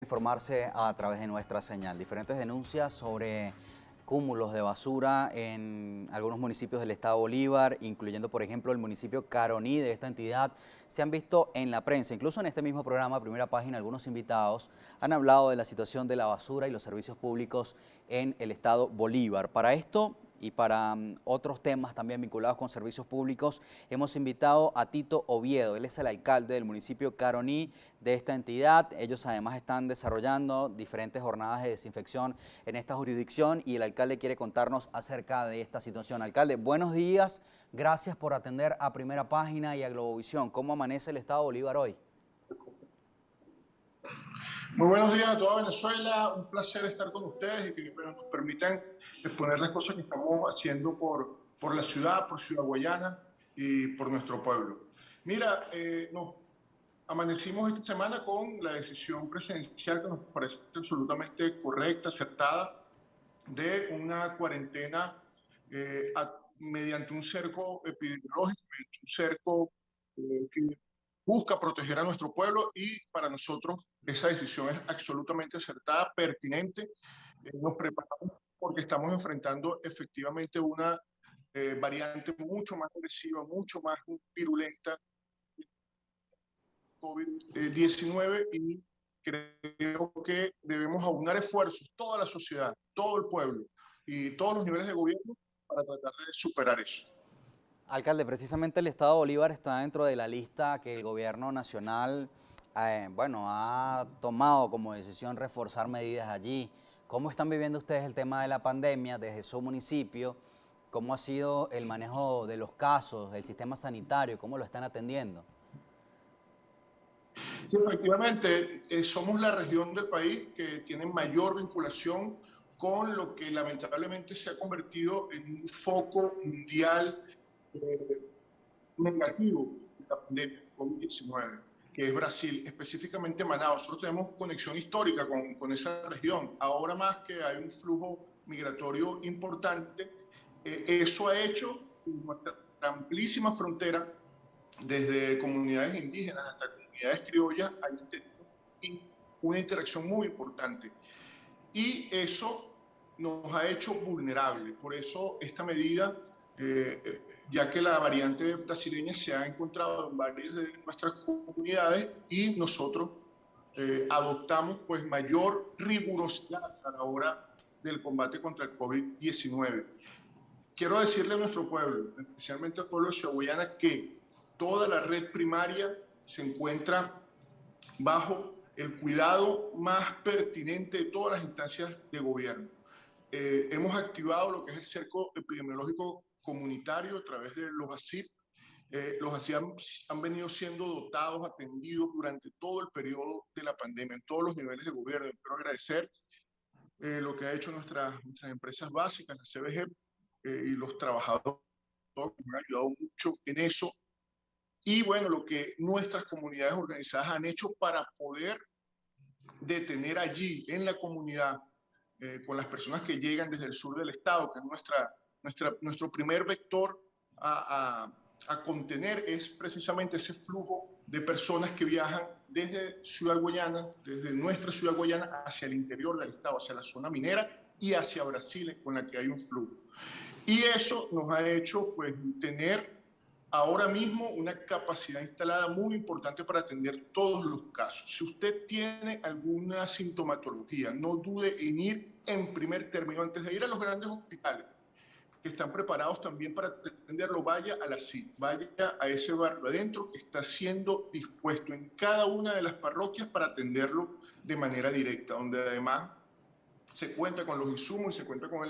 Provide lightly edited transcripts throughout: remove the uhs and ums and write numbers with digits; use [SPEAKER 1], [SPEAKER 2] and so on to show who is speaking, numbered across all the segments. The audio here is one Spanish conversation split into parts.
[SPEAKER 1] informarse a través de nuestra señal. Diferentes denuncias sobre cúmulos de basura en algunos municipios del estado Bolívar, incluyendo por ejemplo el municipio Caroní de esta entidad, se han visto en la prensa. Incluso en este mismo programa, Primera Página, algunos invitados han hablado de la situación de la basura y los servicios públicos en el estado Bolívar. Para esto y para otros temas también vinculados con servicios públicos, hemos invitado a Tito Oviedo. Él es el alcalde del municipio Caroní de esta entidad. Ellos además están desarrollando diferentes jornadas de desinfección en esta jurisdicción y el alcalde quiere contarnos acerca de esta situación. Alcalde, buenos días. Gracias por atender a Primera Página y a Globovisión. ¿Cómo amanece el estado Bolívar hoy?
[SPEAKER 2] Muy buenos días a toda Venezuela, un placer estar con ustedes y que nos permitan exponer las cosas que estamos haciendo por la ciudad, por Ciudad Guayana y por nuestro pueblo. Mira, nos amanecimos esta semana con la decisión presidencial que nos parece absolutamente correcta, acertada, de una cuarentena mediante un cerco epidemiológico, mediante un cerco que busca proteger a nuestro pueblo y para nosotros esa decisión es absolutamente acertada, pertinente. Nos preparamos porque estamos enfrentando efectivamente una variante mucho más agresiva, mucho más virulenta, COVID-19, y creo que debemos aunar esfuerzos, toda la sociedad, todo el pueblo y todos los niveles de gobierno para tratar de superar eso.
[SPEAKER 1] Alcalde, precisamente el estado Bolívar está dentro de la lista que el gobierno nacional ha tomado como decisión reforzar medidas allí. ¿Cómo están viviendo ustedes el tema de la pandemia desde su municipio? ¿Cómo ha sido el manejo de los casos, del sistema sanitario? ¿Cómo lo están atendiendo?
[SPEAKER 2] Sí, efectivamente, somos la región del país que tiene mayor vinculación con lo que lamentablemente se ha convertido en un foco mundial negativo de la pandemia COVID-19, que es Brasil, específicamente Manaus. Nosotros tenemos conexión histórica con esa región. Ahora más que hay un flujo migratorio importante, eso ha hecho que nuestra amplísima frontera, desde comunidades indígenas hasta comunidades criollas, haya tenido una interacción muy importante. Y eso nos ha hecho vulnerables. Por eso esta medida, ya que la variante brasileña se ha encontrado en varias de nuestras comunidades y nosotros adoptamos pues mayor rigurosidad a la hora del combate contra el COVID-19. Quiero decirle a nuestro pueblo, especialmente al pueblo de Ciudad Guayana, que toda la red primaria se encuentra bajo el cuidado más pertinente de todas las instancias de gobierno. Hemos activado lo que es el cerco epidemiológico comunitario a través de los ASIP. Los ASIP han venido siendo dotados, atendidos durante todo el periodo de la pandemia, en todos los niveles de gobierno. Quiero agradecer lo que ha hecho nuestras empresas básicas, la CBG, y los trabajadores, que me han ayudado mucho en eso. Y bueno, lo que nuestras comunidades organizadas han hecho para poder detener allí en la comunidad con las personas que llegan desde el sur del estado, que es nuestro primer vector a contener, es precisamente ese flujo de personas que viajan desde Ciudad Guayana, desde nuestra Ciudad Guayana hacia el interior del estado, hacia la zona minera y hacia Brasil, con la que hay un flujo. Y eso nos ha hecho pues tener ahora mismo una capacidad instalada muy importante para atender todos los casos. Si usted tiene alguna sintomatología, no dude en ir en primer término, antes de ir a los grandes hospitales, que están preparados también para atenderlo, vaya a la CID, vaya a ese barrio adentro que está siendo dispuesto en cada una de las parroquias para atenderlo de manera directa, donde además se cuenta con los insumos y se cuenta con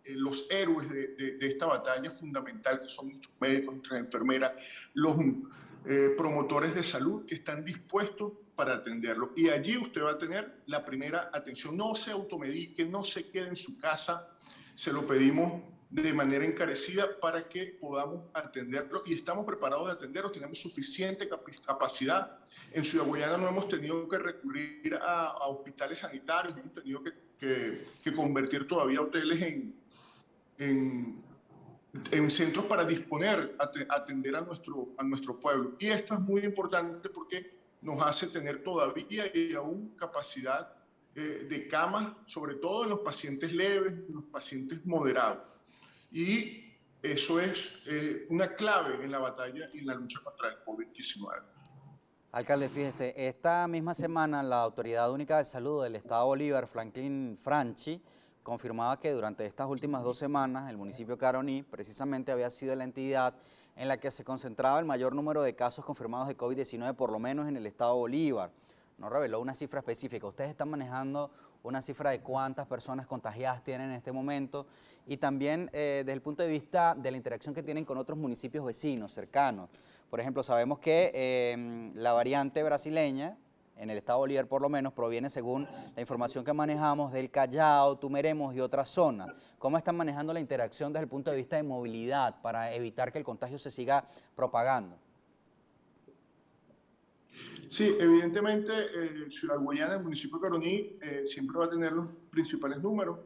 [SPEAKER 2] los héroes de esta batalla fundamental, que son nuestros médicos, nuestras enfermeras, los promotores de salud que están dispuestos para atenderlo. Y allí usted va a tener la primera atención. No se automedique, no se quede en su casa, se lo pedimos de manera encarecida para que podamos atenderlo y estamos preparados de atenderlo, tenemos suficiente capacidad. En Ciudad Guayana no hemos tenido que recurrir a hospitales sanitarios, no hemos tenido que convertir todavía hoteles en centros para disponer, atender a nuestro pueblo. Y esto es muy importante porque nos hace tener todavía y aún capacidad de camas, sobre todo en los pacientes leves, en los pacientes moderados. Y eso es una clave en la batalla y en la lucha contra el COVID-19.
[SPEAKER 1] Alcalde, fíjese, esta misma semana la Autoridad Única de Salud del Estado Bolívar, Franklin Franchi, confirmaba que durante estas últimas 2 semanas el municipio de Caroní precisamente había sido la entidad en la que se concentraba el mayor número de casos confirmados de COVID-19, por lo menos en el Estado Bolívar. No reveló una cifra específica. ¿Ustedes están manejando una cifra de cuántas personas contagiadas tienen en este momento? Y también desde el punto de vista de la interacción que tienen con otros municipios vecinos, cercanos. Por ejemplo, sabemos que la variante brasileña, en el Estado Bolívar por lo menos, proviene, según la información que manejamos, del Callao, Tumeremos y otras zonas. ¿Cómo están manejando la interacción desde el punto de vista de movilidad para evitar que el contagio se siga propagando?
[SPEAKER 2] Sí, evidentemente Ciudad Guayana, el municipio de Caroní, siempre va a tener los principales números.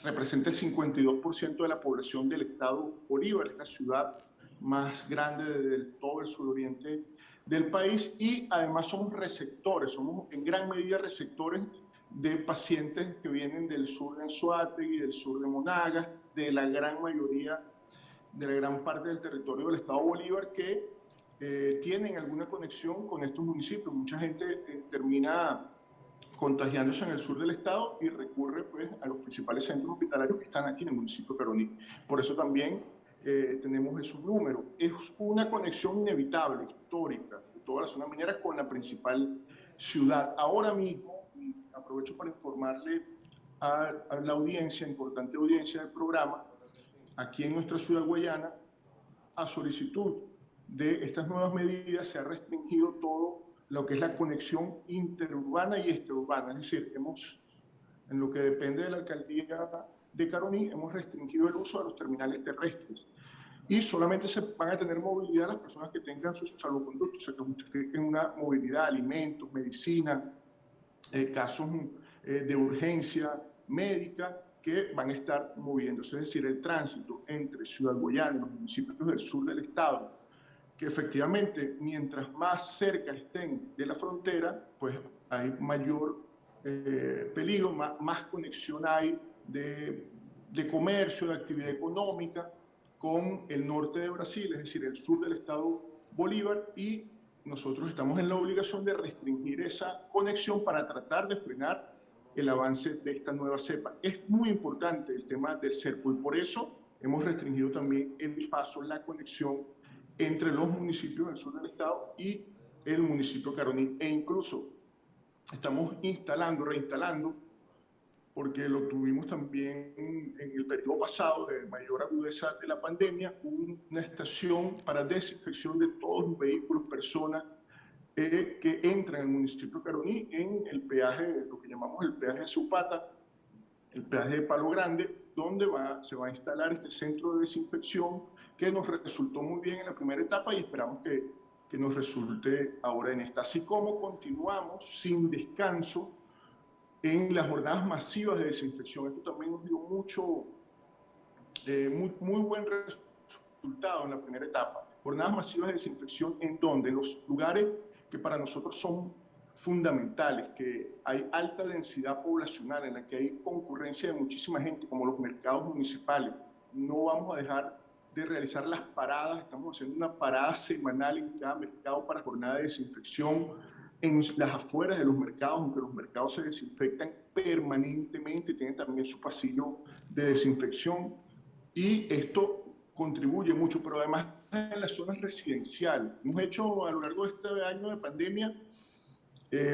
[SPEAKER 2] Representa el 52% de la población del estado Bolívar, esta ciudad más grande de todo el suroriente del país, y además somos receptores, somos en gran medida receptores de pacientes que vienen del sur de Anzoátegui, del sur de Monagas, de la gran mayoría, de la gran parte del territorio del estado Bolívar que tienen alguna conexión con estos municipios. Mucha gente termina contagiándose en el sur del estado y recurre pues, a los principales centros hospitalarios que están aquí en el municipio de Caroní. Por eso también tenemos esos números. Es una conexión inevitable, histórica, de toda la zona minera con la principal ciudad. Ahora mismo, y aprovecho para informarle a la audiencia, importante audiencia del programa, aquí en nuestra ciudad guayana, a solicitud de estas nuevas medidas se ha restringido todo lo que es la conexión interurbana y extraurbana. Es decir, en lo que depende de la alcaldía de Caroní, hemos restringido el uso de los terminales terrestres. Y solamente se van a tener movilidad las personas que tengan sus salvoconductos, se justifiquen una movilidad, alimentos, medicina, casos de urgencia médica que van a estar moviéndose. Es decir, el tránsito entre Ciudad Guayana y los municipios del sur del estado, que efectivamente mientras más cerca estén de la frontera, pues hay mayor peligro, más conexión hay de comercio, de actividad económica con el norte de Brasil, es decir, el sur del estado Bolívar, y nosotros estamos en la obligación de restringir esa conexión para tratar de frenar el avance de esta nueva cepa. Es muy importante el tema del cerco y por eso hemos restringido también el paso, la conexión entre los municipios del sur del estado y el municipio de Caroní. E incluso estamos reinstalando, porque lo tuvimos también en el periodo pasado de mayor agudeza de la pandemia, una estación para desinfección de todos los vehículos, personas que entran al municipio de Caroní en el peaje, lo que llamamos el peaje de Supata, el peaje de Palo Grande, donde se va a instalar este centro de desinfección que nos resultó muy bien en la primera etapa y esperamos que nos resulte ahora en esta. Así como continuamos sin descanso en las jornadas masivas de desinfección. Esto también nos dio muy buen resultado en la primera etapa. Jornadas masivas de desinfección en donde los lugares que para nosotros son fundamentales, que hay alta densidad poblacional, en la que hay concurrencia de muchísima gente, como los mercados municipales. No vamos a dejar de realizar las paradas, estamos haciendo una parada semanal en cada mercado para jornada de desinfección, en las afueras de los mercados, aunque los mercados se desinfectan permanentemente, tienen también su pasillo de desinfección, y esto contribuye mucho, pero además en las zonas residenciales. Hemos hecho a lo largo de este año de pandemia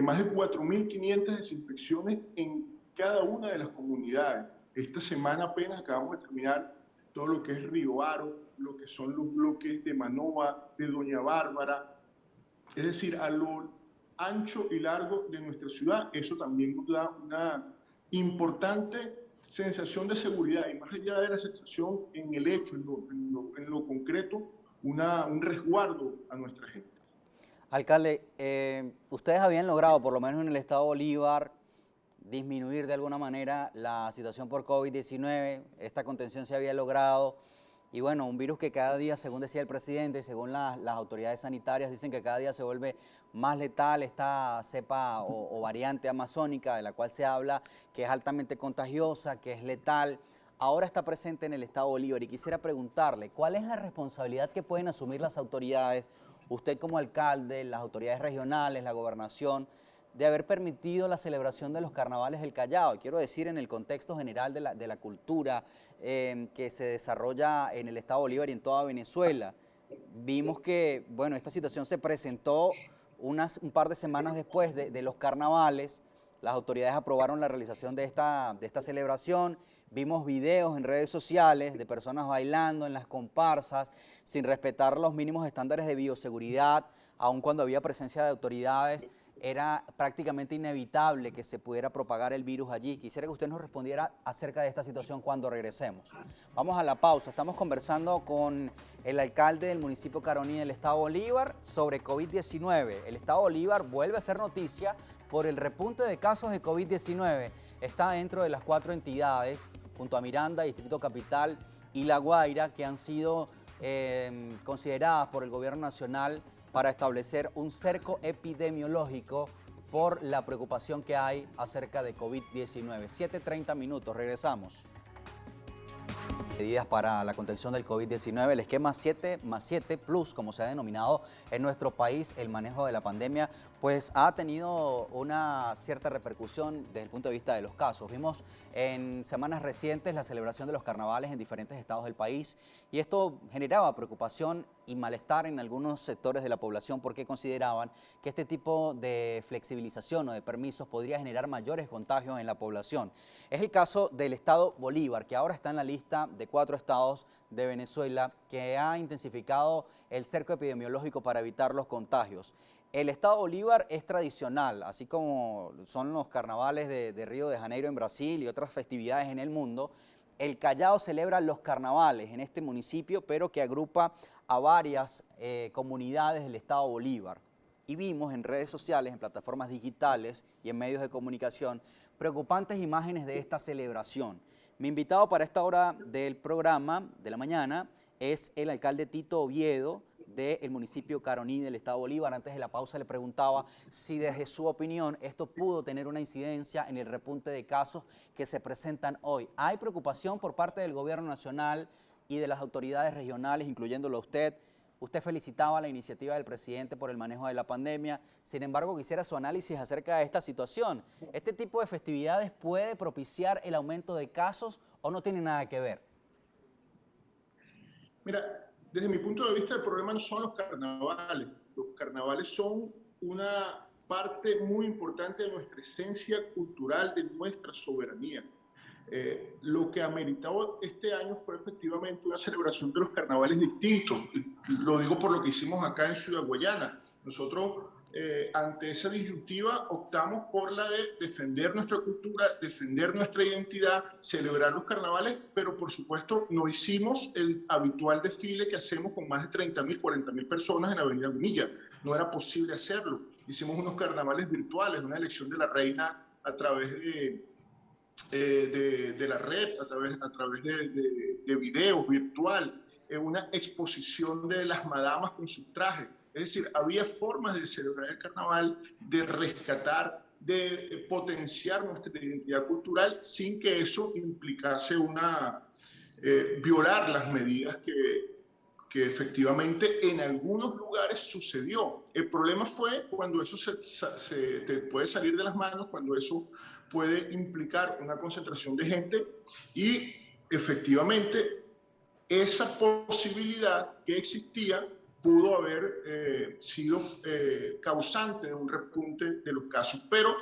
[SPEAKER 2] más de 4.500 desinfecciones en cada una de las comunidades. Esta semana apenas acabamos de terminar todo lo que es Río Aro, lo que son los bloques de Manoa, de Doña Bárbara, es decir, a lo ancho y largo de nuestra ciudad. Eso también nos da una importante sensación de seguridad, y más allá de la sensación en el hecho, en lo concreto, un resguardo a nuestra gente.
[SPEAKER 1] Alcalde, ustedes habían logrado, por lo menos en el estado Bolívar, disminuir de alguna manera la situación por COVID-19, esta contención se había logrado, Y bueno, un virus que cada día, según decía el presidente, según las autoridades sanitarias, dicen que cada día se vuelve más letal esta cepa o variante amazónica de la cual se habla, que es altamente contagiosa, que es letal. Ahora está presente en el estado Bolívar y quisiera preguntarle, ¿cuál es la responsabilidad que pueden asumir las autoridades, usted como alcalde, las autoridades regionales, la gobernación, de haber permitido la celebración de los carnavales del Callao? Y quiero decir, en el contexto general de la cultura que se desarrolla en el estado Bolívar y en toda Venezuela. Vimos que, bueno, esta situación se presentó un par de semanas después de los carnavales. Las autoridades aprobaron la realización de esta celebración. Vimos videos en redes sociales de personas bailando en las comparsas sin respetar los mínimos estándares de bioseguridad, aun cuando había presencia de autoridades. Era prácticamente inevitable que se pudiera propagar el virus allí. Quisiera que usted nos respondiera acerca de esta situación cuando regresemos. Vamos a la pausa. Estamos conversando con el alcalde del municipio Caroní del estado Bolívar sobre COVID-19. El estado Bolívar vuelve a ser noticia por el repunte de casos de COVID-19. Está dentro de las 4 entidades, junto a Miranda, Distrito Capital y La Guaira, que han sido consideradas por el gobierno nacional para establecer un cerco epidemiológico por la preocupación que hay acerca de COVID-19. 7:30 minutos, regresamos. Medidas para la contención del COVID-19, el esquema 7+7 Plus, como se ha denominado en nuestro país, el manejo de la pandemia, pues ha tenido una cierta repercusión desde el punto de vista de los casos. Vimos en semanas recientes la celebración de los carnavales en diferentes estados del país y esto generaba preocupación y malestar en algunos sectores de la población porque consideraban que este tipo de flexibilización o de permisos podría generar mayores contagios en la población. Es el caso del estado Bolívar, que ahora está en la lista de 4 estados de Venezuela que ha intensificado el cerco epidemiológico para evitar los contagios. El estado Bolívar es tradicional, así como son los carnavales de Río de Janeiro en Brasil y otras festividades en el mundo. El Callao celebra los carnavales en este municipio, pero que agrupa a varias comunidades del estado Bolívar. Y vimos en redes sociales, en plataformas digitales y en medios de comunicación preocupantes imágenes de esta celebración. Mi invitado para esta hora del programa de la mañana es el alcalde Tito Oviedo del municipio Caroní del estado Bolívar. Antes de la pausa le preguntaba si desde su opinión esto pudo tener una incidencia en el repunte de casos que se presentan hoy. ¿Hay preocupación por parte del gobierno nacional y de las autoridades regionales, incluyéndolo a usted? Usted felicitaba la iniciativa del presidente por el manejo de la pandemia. Sin embargo, quisiera su análisis acerca de esta situación. ¿Este tipo de festividades puede propiciar el aumento de casos o no tiene nada que ver?
[SPEAKER 2] Mira, desde mi punto de vista, el problema no son los carnavales. Los carnavales son una parte muy importante de nuestra esencia cultural, de nuestra soberanía. Lo que ameritó este año fue efectivamente una celebración de los carnavales distintos. Lo digo por lo que hicimos acá en Ciudad Guayana. Nosotros, ante esa disyuntiva, optamos por la de defender nuestra cultura, defender nuestra identidad, celebrar los carnavales, pero por supuesto no hicimos el habitual desfile que hacemos con más de 30.000, 40.000 personas en la Avenida Minilla. No era posible hacerlo. Hicimos unos carnavales virtuales, una elección de la reina a través de la red, a través de videos virtual, una exposición de las madamas con sus trajes. Es decir, había formas de celebrar el carnaval, de rescatar, de potenciar nuestra identidad cultural sin que eso implicase violar las medidas que efectivamente en algunos lugares sucedió. El problema fue cuando eso te puede salir de las manos, cuando eso puede implicar una concentración de gente y efectivamente esa posibilidad que existía pudo haber sido causante de un repunte de los casos, pero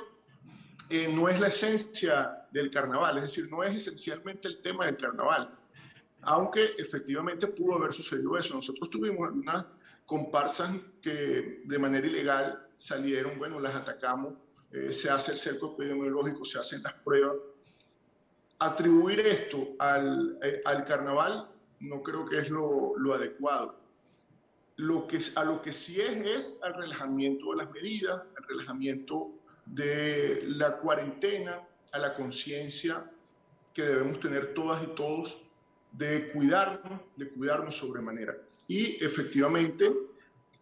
[SPEAKER 2] no es la esencia del carnaval, es decir, no es esencialmente el tema del carnaval, aunque efectivamente pudo haber sucedido eso. Nosotros tuvimos algunas comparsas que de manera ilegal salieron, bueno, las atacamos, se hace el cerco epidemiológico, se hacen las pruebas. Atribuir esto al carnaval no creo que es lo adecuado. A lo que sí es al relajamiento de las medidas, al relajamiento de la cuarentena, a la conciencia que debemos tener todas y todos de cuidarnos sobremanera. Y efectivamente,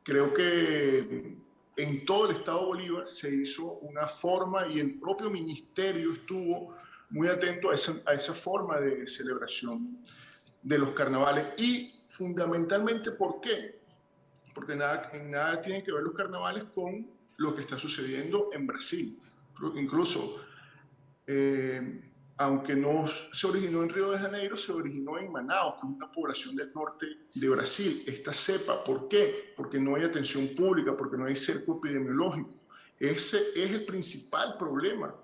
[SPEAKER 2] creo que en todo el estado Bolívar se hizo una forma y el propio ministerio estuvo muy atento a esa forma de celebración de los carnavales. Y fundamentalmente, ¿por qué? Porque en nada tienen que ver los carnavales con lo que está sucediendo en Brasil. Incluso, aunque no se originó en Río de Janeiro, se originó en Manaus, que es una población del norte de Brasil. Esta cepa, ¿por qué? Porque no hay atención pública, porque no hay cerco epidemiológico. Ese es el principal problema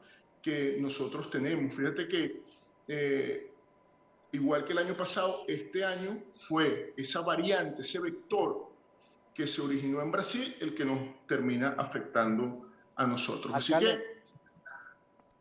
[SPEAKER 2] que nosotros tenemos. Fíjate que igual que el año pasado, este año fue esa variante, ese vector que se originó en Brasil, el que nos termina afectando a nosotros. Así
[SPEAKER 1] Alcalde,
[SPEAKER 2] que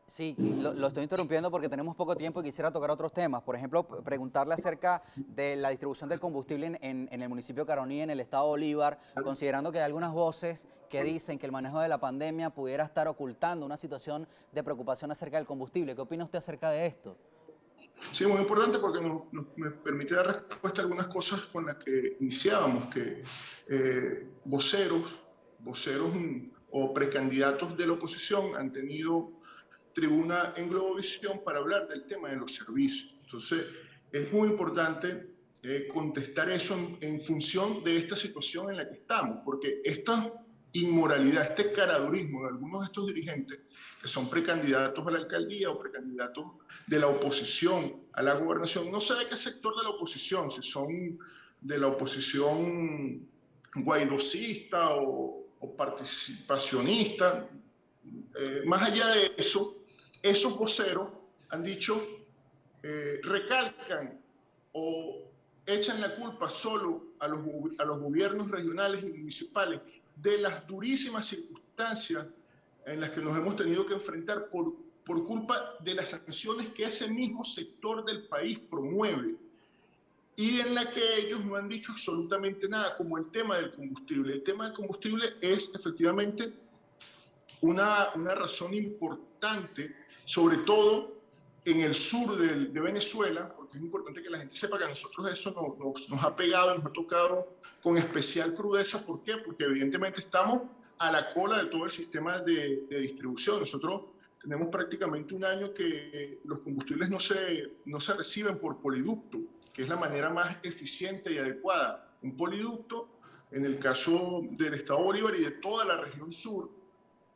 [SPEAKER 1] sí, lo estoy interrumpiendo porque tenemos poco tiempo y quisiera tocar otros temas. Por ejemplo, preguntarle acerca de la distribución del combustible en el municipio de Caroní, en el estado Bolívar, considerando que hay algunas voces que dicen que el manejo de la pandemia pudiera estar ocultando una situación de preocupación acerca del combustible. ¿Qué opina usted acerca de esto?
[SPEAKER 2] sí, muy importante porque me permite dar respuesta a algunas cosas con las que iniciábamos, que voceros o precandidatos de la oposición han tenido tribuna en Globovisión para hablar del tema de los servicios. Entonces, es muy importante contestar eso en función de esta situación en la que estamos, porque esta inmoralidad, este caradurismo de algunos de estos dirigentes que son precandidatos a la alcaldía o precandidatos de la oposición a la gobernación, no sé de qué sector de la oposición, si son de la oposición guaidocista o participacionista, más allá de eso, esos voceros han dicho, recalcan o echan la culpa solo a los gobiernos regionales y municipales de las durísimas circunstancias en las que nos hemos tenido que enfrentar por culpa de las sanciones que ese mismo sector del país promueve y en la que ellos no han dicho absolutamente nada, como el tema del combustible. El tema del combustible es efectivamente una razón importante, sobre todo en el sur de Venezuela, porque es importante que la gente sepa que a nosotros eso nos ha pegado, nos ha tocado con especial crudeza. ¿Por qué? Porque evidentemente estamos a la cola de todo el sistema de distribución. Nosotros tenemos prácticamente un año que los combustibles no se reciben por poliducto, que es la manera más eficiente y adecuada. Un poliducto, en el caso del Estado Bolívar y de toda la región sur,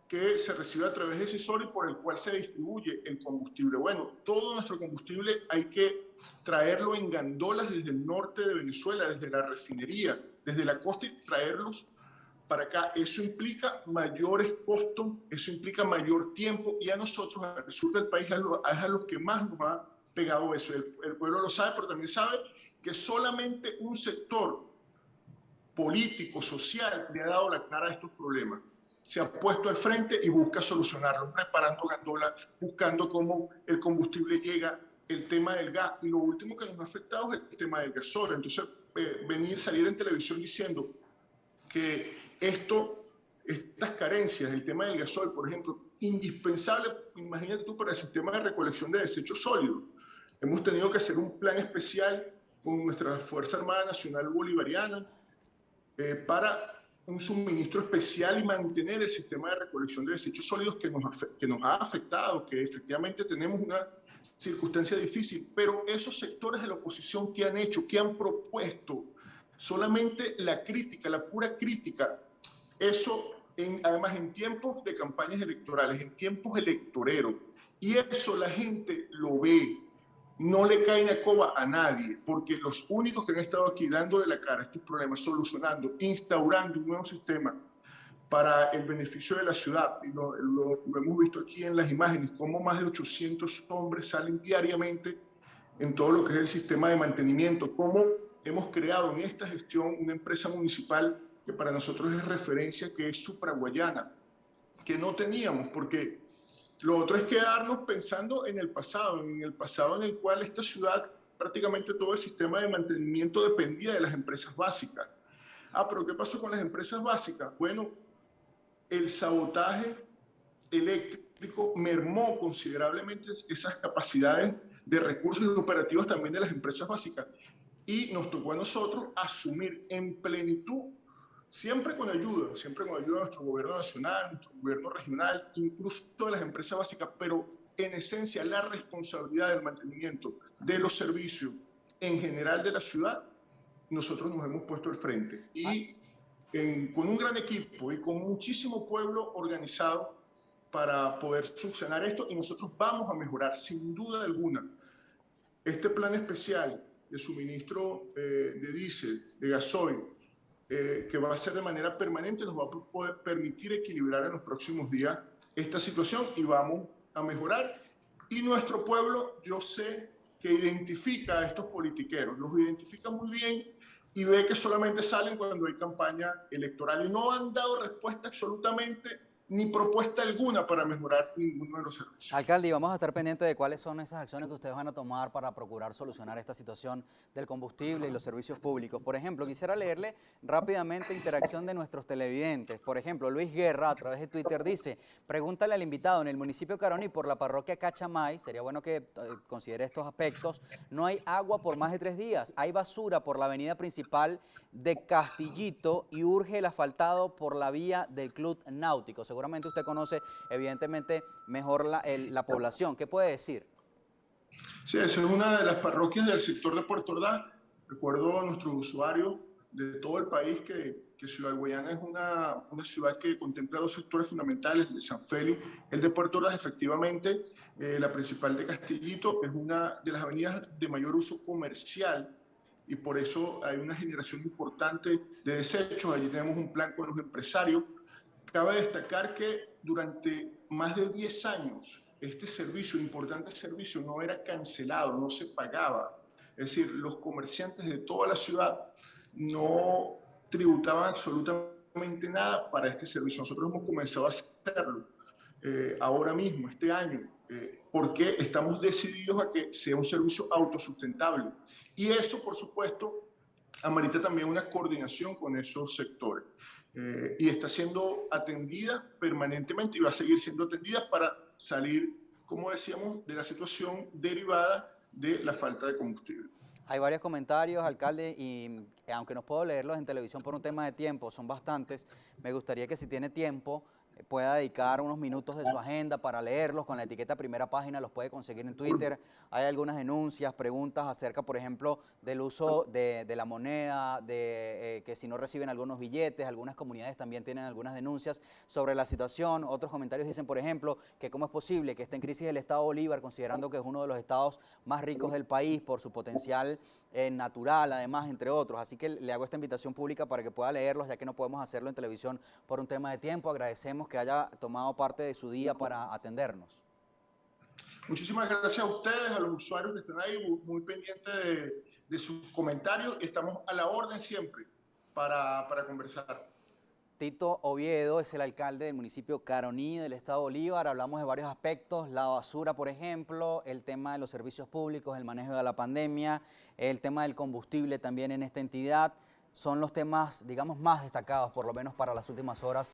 [SPEAKER 2] que se recibe a través de CISOR y por el cual se distribuye el combustible. Bueno, todo nuestro combustible hay que traerlo en gandolas desde el norte de Venezuela, desde la refinería, desde la costa y traerlos para acá. Eso implica mayores costos, eso implica mayor tiempo y a nosotros, al sur del país, es a los que más nos ha pegado eso. El pueblo lo sabe, pero también sabe que solamente un sector político, social, le ha dado la cara a estos problemas. Se ha puesto al frente y busca solucionarlo, preparando gandolas, buscando cómo el combustible llega, el tema del gas. Y lo último que nos ha afectado es el tema del gasol. Entonces, salir en televisión diciendo que estas carencias, el tema del gasol, por ejemplo, indispensable, imagínate tú, para el sistema de recolección de desechos sólidos. Hemos tenido que hacer un plan especial con nuestra Fuerza Armada Nacional Bolivariana para un suministro especial y mantener el sistema de recolección de desechos sólidos que nos ha afectado, que efectivamente tenemos una circunstancia difícil, pero esos sectores de la oposición que han hecho, que han propuesto solamente la crítica, la pura crítica, eso además en tiempos de campañas electorales, en tiempos electoreros, y eso la gente lo ve. No le cae la coba a nadie, porque los únicos que han estado aquí dándole la cara a estos problemas, solucionando, instaurando un nuevo sistema para el beneficio de la ciudad, y lo hemos visto aquí en las imágenes, cómo más de 800 hombres salen diariamente en todo lo que es el sistema de mantenimiento, cómo hemos creado en esta gestión una empresa municipal que para nosotros es referencia, que es Supraguayana, que no teníamos, porque lo otro es quedarnos pensando en el pasado en el cual esta ciudad, prácticamente todo el sistema de mantenimiento dependía de las empresas básicas. Ah, pero ¿qué pasó con las empresas básicas? Bueno, el sabotaje eléctrico mermó considerablemente esas capacidades de recursos y operativos también de las empresas básicas. Y nos tocó a nosotros asumir en plenitud, siempre con ayuda de nuestro gobierno nacional, nuestro gobierno regional, incluso de las empresas básicas, pero en esencia la responsabilidad del mantenimiento de los servicios en general de la ciudad, nosotros nos hemos puesto al frente. Y con un gran equipo y con muchísimo pueblo organizado para poder subsanar esto, y nosotros vamos a mejorar sin duda alguna. Este plan especial de suministro de diésel, de gasoil, que va a ser de manera permanente, nos va a poder permitir equilibrar en los próximos días esta situación y vamos a mejorar. Y nuestro pueblo, yo sé que identifica a estos politiqueros, los identifica muy bien y ve que solamente salen cuando hay campaña electoral y no han dado respuesta absolutamente ni propuesta alguna para mejorar ninguno de los servicios.
[SPEAKER 1] Alcalde, y vamos a estar pendientes de cuáles son esas acciones que ustedes van a tomar para procurar solucionar esta situación del combustible y los servicios públicos. Por ejemplo, quisiera leerle rápidamente interacción de nuestros televidentes. Por ejemplo, Luis Guerra a través de Twitter dice, pregúntale al invitado, en el municipio de Caroní por la parroquia Cachamay, sería bueno que considere estos aspectos, no hay agua por más de 3 días, hay basura por la avenida principal de Castillito y urge el asfaltado por la vía del Club Náutico. Seguramente usted conoce, evidentemente, mejor la población. ¿Qué puede decir?
[SPEAKER 2] Sí, esa es una de las parroquias del sector de Puerto Ordaz. Recuerdo a nuestros usuarios de todo el país que Ciudad Guayana es una ciudad que contempla 2 sectores fundamentales, el de San Félix, el de Puerto Ordaz. Efectivamente, la principal de Castillito es una de las avenidas de mayor uso comercial y por eso hay una generación importante de desechos. Allí tenemos un plan con los empresarios. Cabe destacar que durante más de 10 años este servicio, importante servicio, no era cancelado, no se pagaba. Es decir, los comerciantes de toda la ciudad no tributaban absolutamente nada para este servicio. Nosotros hemos comenzado a hacerlo ahora mismo, este año, porque estamos decididos a que sea un servicio autosustentable. Y eso, por supuesto, amerita también una coordinación con esos sectores. Y está siendo atendida permanentemente y va a seguir siendo atendida para salir, como decíamos, de la situación derivada de la falta de combustible.
[SPEAKER 1] Hay varios comentarios, alcalde, y aunque no puedo leerlos en televisión por un tema de tiempo, son bastantes, me gustaría que si tiene tiempo pueda dedicar unos minutos de su agenda para leerlos con la etiqueta Primera Página, los puede conseguir en Twitter. Hay algunas denuncias, preguntas acerca, por ejemplo, del uso de la moneda, de que si no reciben algunos billetes, algunas comunidades también tienen algunas denuncias sobre la situación. Otros comentarios dicen, por ejemplo, que cómo es posible que esté en crisis el Estado Bolívar, considerando que es uno de los estados más ricos del país por su potencial natural, además, entre otros. Así que le hago esta invitación pública para que pueda leerlos, ya que no podemos hacerlo en televisión por un tema de tiempo. Agradecemos que haya tomado parte de su día para atendernos.
[SPEAKER 2] Muchísimas gracias a ustedes, a los usuarios que están ahí, muy pendientes de sus comentarios. Estamos a la orden siempre para conversar.
[SPEAKER 1] Tito Oviedo es el alcalde del municipio Caroní del estado Bolívar. Hablamos de varios aspectos, la basura, por ejemplo, el tema de los servicios públicos, el manejo de la pandemia, el tema del combustible también en esta entidad. Son los temas, digamos, más destacados, por lo menos para las últimas horas